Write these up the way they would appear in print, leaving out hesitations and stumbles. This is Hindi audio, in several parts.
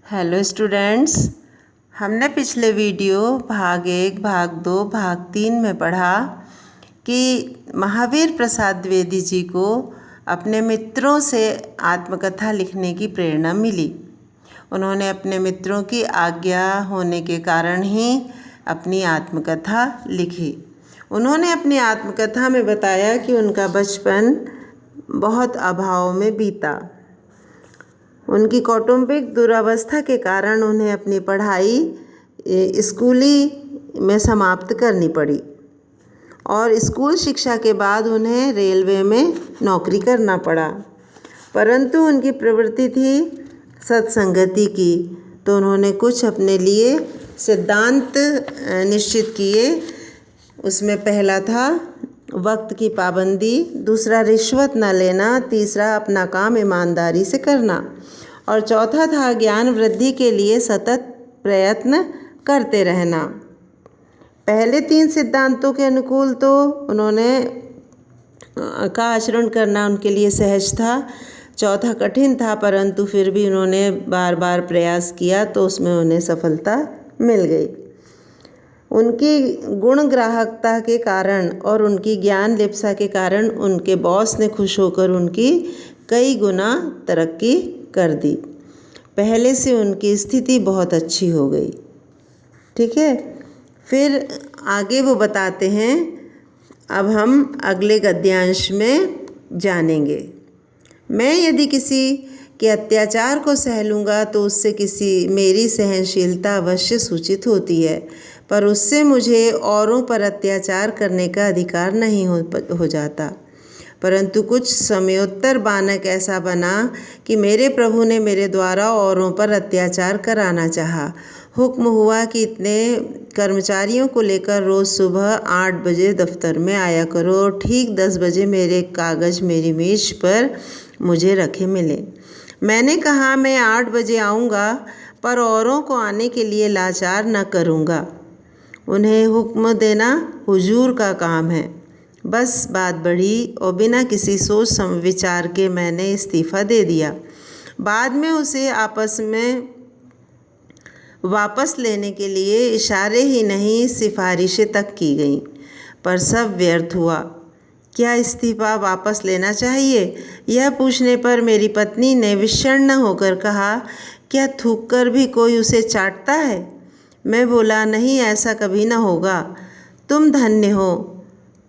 हेलो स्टूडेंट्स, हमने पिछले वीडियो भाग 1, भाग 2, भाग 3 में पढ़ा कि महावीर प्रसाद द्विवेदी जी को अपने मित्रों से आत्मकथा लिखने की प्रेरणा मिली। उन्होंने अपने मित्रों की आज्ञा होने के कारण ही अपनी आत्मकथा लिखी। उन्होंने अपनी आत्मकथा में बताया कि उनका बचपन बहुत अभाव में बीता। उनकी कौटुंबिक दुरावस्था के कारण उन्हें अपनी पढ़ाई स्कूली में समाप्त करनी पड़ी और स्कूल शिक्षा के बाद उन्हें रेलवे में नौकरी करना पड़ा। परंतु उनकी प्रवृत्ति थी सत्संगति की, तो उन्होंने कुछ अपने लिए सिद्धांत निश्चित किए। उसमें पहला था वक्त की पाबंदी, दूसरा रिश्वत न लेना, तीसरा अपना काम ईमानदारी से करना और चौथा था ज्ञान वृद्धि के लिए सतत प्रयत्न करते रहना। पहले 3 सिद्धांतों के अनुकूल तो उन्होंने का आचरण करना उनके लिए सहज था। चौथा कठिन था, परंतु फिर भी उन्होंने बार बार प्रयास किया तो उसमें उन्हें सफलता मिल गई। उनकी गुण ग्राहकता के कारण और उनकी ज्ञान लिप्सा के कारण उनके बॉस ने खुश होकर उनकी कई गुना तरक्की कर दी। पहले से उनकी स्थिति बहुत अच्छी हो गई। ठीक है, फिर आगे वो बताते हैं। अब हम अगले गद्यांश में जानेंगे। मैं यदि किसी के अत्याचार को सह लूँगा तो उससे मेरी सहनशीलता अवश्य सूचित होती है, पर उससे मुझे औरों पर अत्याचार करने का अधिकार नहीं हो जाता। परंतु कुछ समयोत्तर बानक ऐसा बना कि मेरे प्रभु ने मेरे द्वारा औरों पर अत्याचार कराना चाहा। हुक्म हुआ कि इतने कर्मचारियों को लेकर रोज़ सुबह 8 बजे दफ्तर में आया करो। ठीक 10 बजे मेरे कागज़ मेरी मेज पर मुझे रखे मिले। मैंने कहा मैं 8 बजे आऊँगा, पर औरों को आने के लिए लाचार न करूँगा। उन्हें हुक्म देना हुजूर का काम है। बस बात बढ़ी और बिना किसी सोच विचार के मैंने इस्तीफ़ा दे दिया। बाद में उसे वापस लेने के लिए इशारे ही नहीं सिफारिशें तक की गईं, पर सब व्यर्थ हुआ। क्या इस्तीफ़ा वापस लेना चाहिए? यह पूछने पर मेरी पत्नी ने विषण्ण होकर कहा, क्या थूक कर भी कोई उसे चाटता है? मैं बोला, नहीं, ऐसा कभी न होगा, तुम धन्य हो।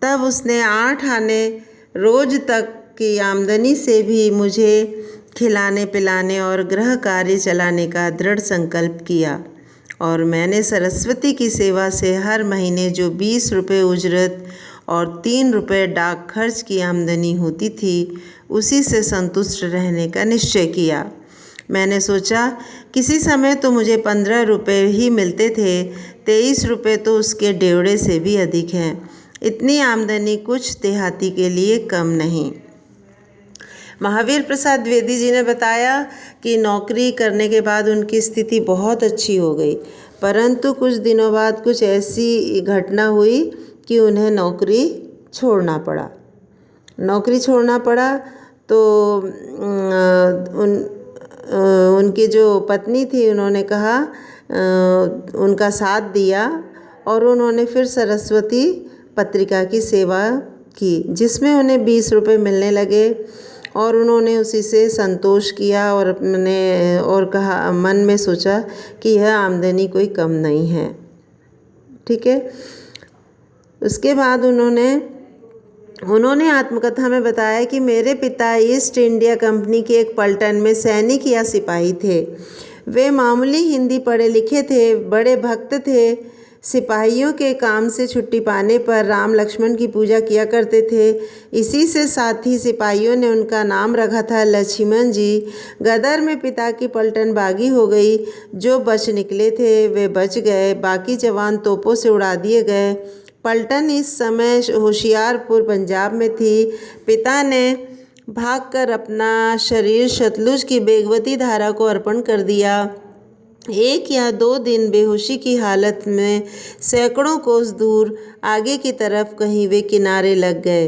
तब उसने 8 आने रोज तक की आमदनी से भी मुझे खिलाने पिलाने और गृह कार्य चलाने का दृढ़ संकल्प किया और मैंने सरस्वती की सेवा से हर महीने जो 20 रुपये उजरत और 3 रुपये डाक खर्च की आमदनी होती थी, उसी से संतुष्ट रहने का निश्चय किया। मैंने सोचा, किसी समय तो मुझे 15 रुपये ही मिलते थे, 23 रुपये तो उसके डेवड़े से भी अधिक हैं। इतनी आमदनी कुछ देहाती के लिए कम नहीं। महावीर प्रसाद द्विवेदी जी ने बताया कि नौकरी करने के बाद उनकी स्थिति बहुत अच्छी हो गई, परंतु कुछ दिनों बाद कुछ ऐसी घटना हुई कि उन्हें नौकरी छोड़ना पड़ा। तो उनकी जो पत्नी थी, उन्होंने कहा, उनका साथ दिया और उन्होंने फिर सरस्वती पत्रिका की सेवा की, जिसमें उन्हें 20 रुपये मिलने लगे और उन्होंने उसी से संतोष किया और कहा, मन में सोचा कि यह आमदनी कोई कम नहीं है। ठीक है, उसके बाद उन्होंने आत्मकथा में बताया कि मेरे पिता ईस्ट इंडिया कंपनी के एक पलटन में सैनिक या सिपाही थे। वे मामूली हिंदी पढ़े लिखे थे, बड़े भक्त थे। सिपाहियों के काम से छुट्टी पाने पर राम लक्ष्मण की पूजा किया करते थे। इसी से साथ ही सिपाहियों ने उनका नाम रखा था लक्ष्मण जी। गदर में पिता की पलटन बागी हो गई। जो बच निकले थे वे बच गए, बाकी जवान तोपों से उड़ा दिए गए। पलटन इस समय होशियारपुर पंजाब में थी। पिता ने भागकर अपना शरीर सतलुज की बेगवती धारा को अर्पण कर दिया। 1 या 2 दिन बेहोशी की हालत में सैकड़ों कोस दूर आगे की तरफ कहीं वे किनारे लग गए।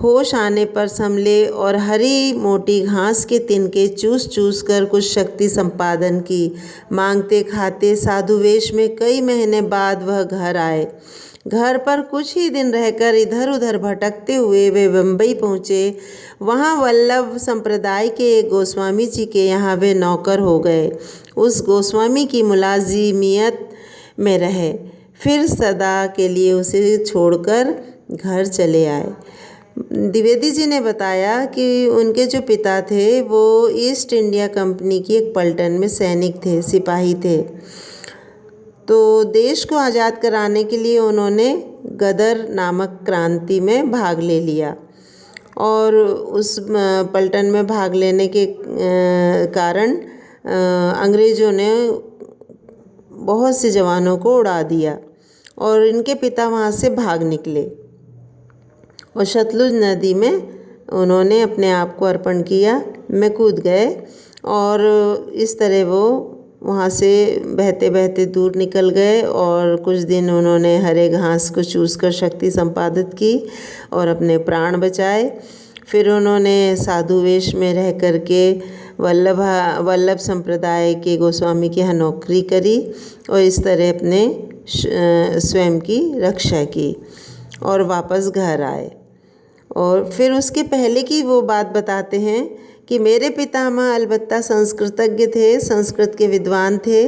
होश आने पर संभले और हरी मोटी घास के तिनके चूस चूस कर कुछ शक्ति संपादन की। मांगते खाते साधु वेश में कई महीने बाद वह घर आए। घर पर कुछ ही दिन रहकर इधर उधर भटकते हुए वे बम्बई पहुँचे। वहाँ वल्लभ संप्रदाय के एक गोस्वामी जी के यहाँ वे नौकर हो गए। उस गोस्वामी की मुलाजिमियत में रहे, फिर सदा के लिए उसे छोड़कर घर चले आए। द्विवेदी जी ने बताया कि उनके जो पिता थे वो ईस्ट इंडिया कंपनी की एक पलटन में सैनिक थे, सिपाही थे। तो देश को आज़ाद कराने के लिए उन्होंने गदर नामक क्रांति में भाग ले लिया और उस पलटन में भाग लेने के कारण अंग्रेज़ों ने बहुत से जवानों को उड़ा दिया और इनके पिता वहाँ से भाग निकले और सतलुज नदी में उन्होंने अपने आप को अर्पण किया, में कूद गए और इस तरह वो वहाँ से बहते बहते दूर निकल गए और कुछ दिन उन्होंने हरे घास को चूस कर शक्ति संपादित की और अपने प्राण बचाए। फिर उन्होंने साधु वेश में रह कर के वल्लभ संप्रदाय के गोस्वामी के यहाँ नौकरी करी और इस तरह अपने स्वयं की रक्षा की और वापस घर आए। और फिर उसके पहले की वो बात बताते हैं कि मेरे पितामह अलबत्ता संस्कृतज्ञ थे, संस्कृत के विद्वान थे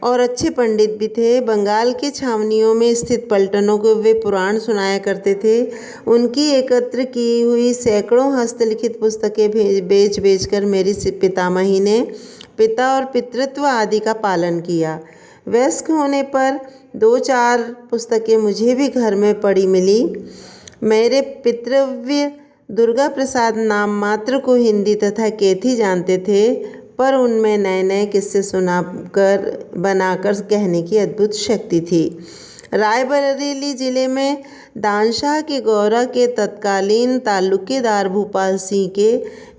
और अच्छे पंडित भी थे। बंगाल के छावनियों में स्थित पलटनों को वे पुराण सुनाया करते थे। उनकी एकत्र की हुई सैकड़ों हस्तलिखित पुस्तकें बेच बेच कर मेरी पितामही ने पिता और पितृत्व आदि का पालन किया। वयस्क होने पर 2-4 पुस्तकें मुझे भी घर में पड़ी मिली। मेरे पितृव्य दुर्गा प्रसाद नाम मात्र को हिंदी तथा कैथी जानते थे, पर उनमें नए नए किस्से बनाकर कहने की अद्भुत शक्ति थी। रायबरेली जिले में दानशाह के गौरा के तत्कालीन तालुकेदार भूपाल सिंह के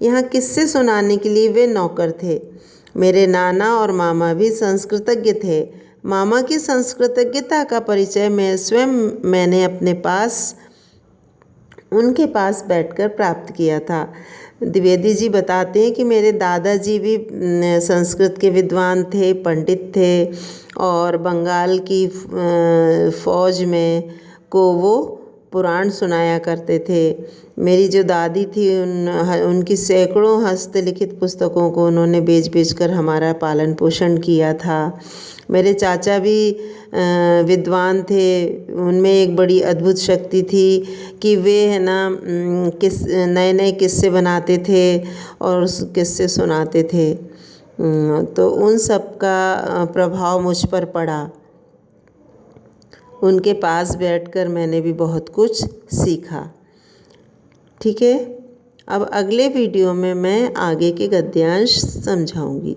यहाँ किस्से सुनाने के लिए वे नौकर थे। मेरे नाना और मामा भी संस्कृतज्ञ थे। मामा की संस्कृतज्ञता का परिचय मैंने उनके पास बैठकर प्राप्त किया था। द्विवेदी जी बताते हैं कि मेरे दादाजी भी संस्कृत के विद्वान थे, पंडित थे और बंगाल की फौज में को वो पुराण सुनाया करते थे। मेरी जो दादी थी उनकी सैकड़ों हस्तलिखित पुस्तकों को उन्होंने बेच बेच कर हमारा पालन पोषण किया था। मेरे चाचा भी विद्वान थे। उनमें एक बड़ी अद्भुत शक्ति थी कि वे नए नए किस्से बनाते थे और उस किस्से सुनाते थे। तो उन सब का प्रभाव मुझ पर पड़ा। उनके पास बैठकर मैंने भी बहुत कुछ सीखा। ठीक है, अब अगले वीडियो में मैं आगे के गद्यांश समझाऊंगी।